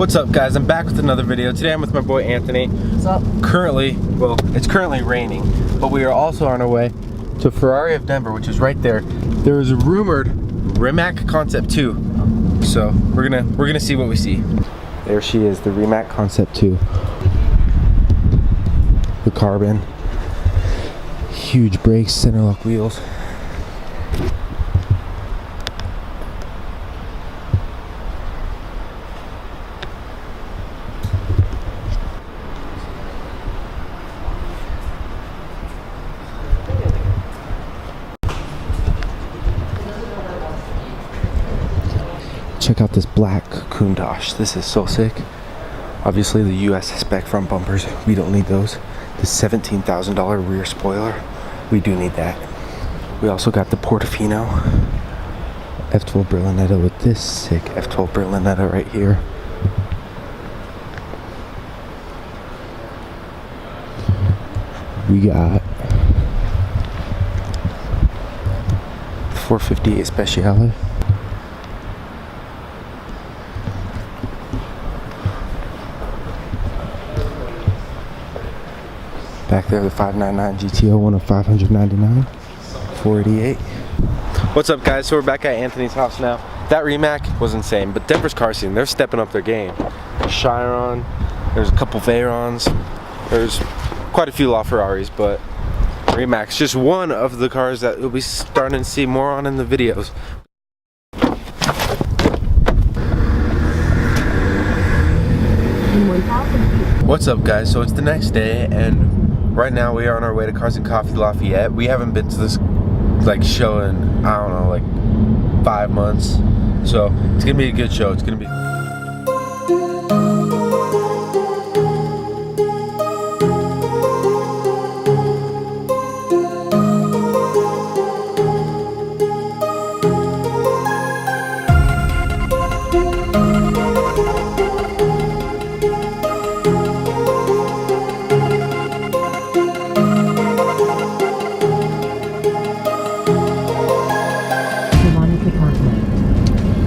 What's up, guys? I'm back with another video. Today I'm with my boy Anthony. What's up? It's currently raining, but we are also on our way to Ferrari of Denver, which is right there. There is a rumored Rimac Concept 2. So we're gonna see what we see. There she is, the Rimac Concept 2. The carbon, huge brakes, center lock wheels. Check out this black Countach. This is so sick. Obviously the US spec front bumpers, we don't need those. The $17,000 rear spoiler, we do need that. We also got the Portofino F12 Berlinetta with this sick F12 Berlinetta right here. We got 458 Speciale. Back there, the 599 GTO, one of 599, 488. What's up, guys? So we're back at Anthony's house now. That Rimac was insane, but Denver's car scene, they're stepping up their game. There's Chiron, there's a couple Veyrons, there's quite a few LaFerraris, but Rimac's just one of the cars that we'll be starting to see more on in the videos. What's up, guys? So it's the next day, and right now we are on our way to Cars and Coffee Lafayette. We haven't been to this show in, I don't know, like 5 months. So it's gonna be a good show. It's gonna be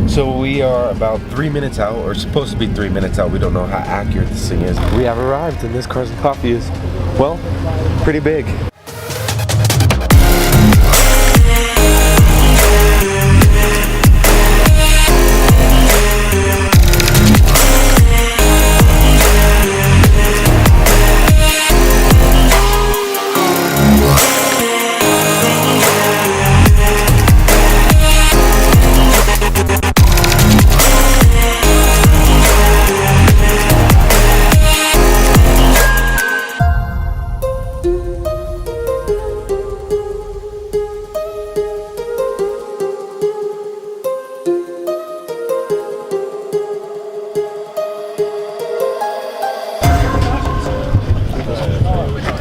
So we are about 3 minutes out, or supposed to be 3 minutes out. We don't know how accurate this thing is. We have arrived, and this Cars and Coffee is, well, pretty big.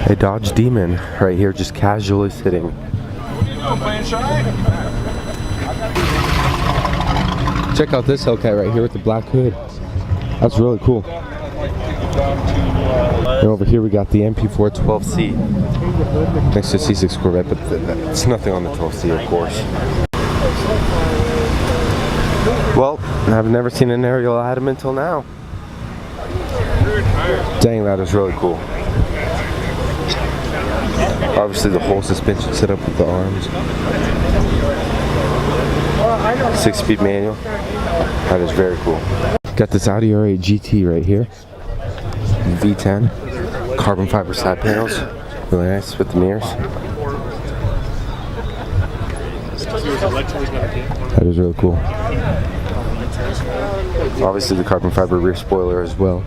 A Dodge Demon right here, just casually sitting. Check out this Hellcat right here with the black hood. That's really cool. And over here we got the MP4 12C next to C6 Corvette, but it's nothing on the 12C, of course. Well, I've never seen an aerial Adam until now. Dang, that is really cool. Obviously the whole suspension set up with the arms. 6-speed manual. That is very cool. Got this Audi R8 GT right here. V10. Carbon fiber side panels. Really nice with the mirrors. That is really cool. Obviously the carbon fiber rear spoiler as well.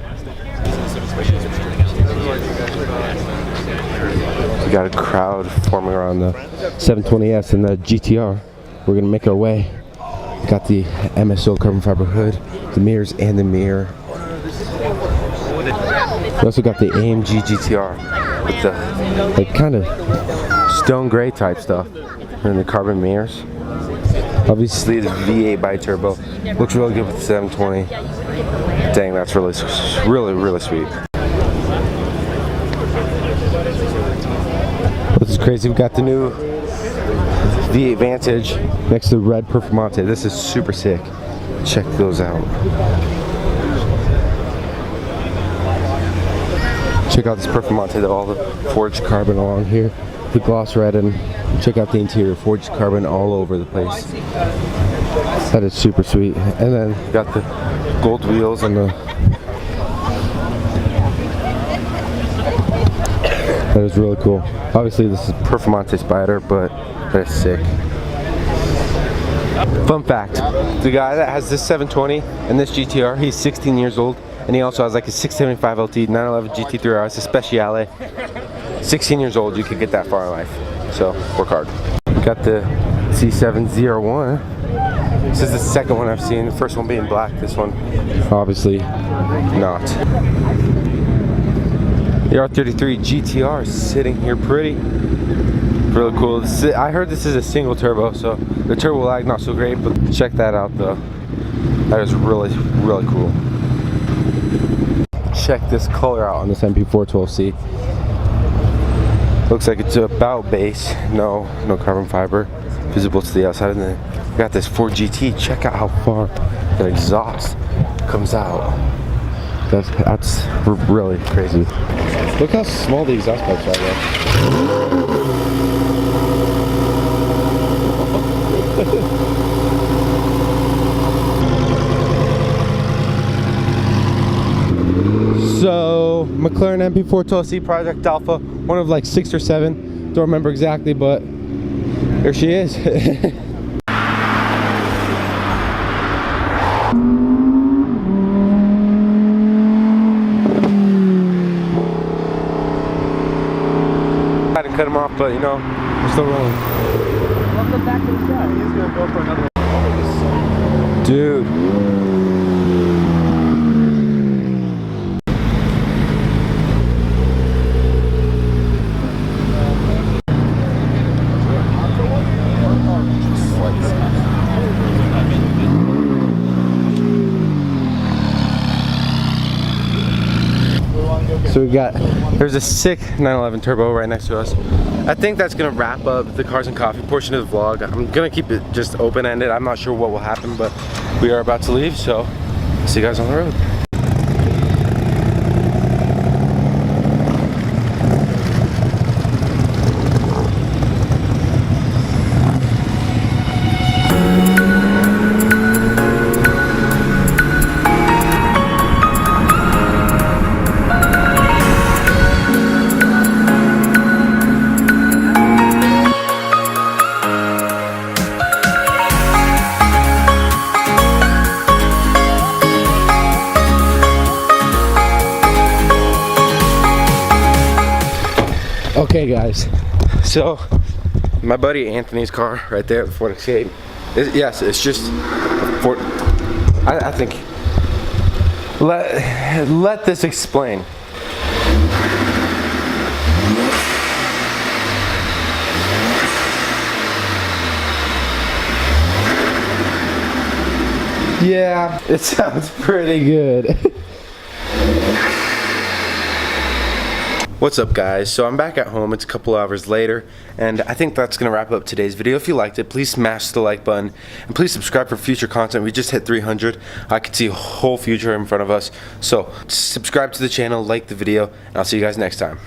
We got a crowd forming around the 720S and the GTR. We're gonna make our way. We got the MSO carbon fiber hood, the mirrors, and the mirror. We also got the AMG GTR with the kind of stone gray type stuff, and the carbon mirrors. Obviously the V8 bi-turbo looks really good with the 720. Dang, that's really sweet. This is crazy. We got the new V8 Vantage next to the red Performante. This is super sick. Check those out. Check out this Performante, though, all the forged carbon along here. The gloss red, and check out the interior, forged carbon all over the place. That is super sweet. And then you got the gold wheels and the... That is really cool. Obviously this is Performante Spider, but that's sick. Fun fact, the guy that has this 720 and this GTR, he's 16 years old, and he also has like a 675 LT 911 GT3 RS, a Speciale. 16 years old, you could get that far in life, so work hard. Got the C701. This is the second one I've seen, the first one being black, this one obviously not. The R33 GTR is sitting here pretty. Really cool. I heard this is a single turbo, so the turbo lag not so great, but check that out though. That is really, really cool. Check this color out on this MP412C. Looks like it's about base, no carbon fiber visible to the outside, and then we got this 4GT. Check out how far the exhaust comes out. That's really crazy. Look how small the exhaust pipes are though. So McLaren MP412C Project Alpha, one of like 6 or 7, don't remember exactly, but there she is. I had to cut him off, but you know, we're still rolling. Welcome back to the shot. He's gonna go for another one. Dude. So we got, there's a sick 911 turbo right next to us. I think that's gonna wrap up the cars and coffee portion of the vlog. I'm gonna keep it just open-ended. I'm not sure what will happen, but we are about to leave, so see you guys on the road. Okay guys, so my buddy Anthony's car right there, the Ford Escape, yes, it's just a Ford. I think, let this explain. Yeah, it sounds pretty good. What's up guys, so I'm back at home. It's a couple hours later, and I think that's gonna wrap up today's video. If you liked it, please smash the like button, and please subscribe for future content. We just hit 300. I can see a whole future in front of us, so subscribe to the channel, like the video, and I'll see you guys next time.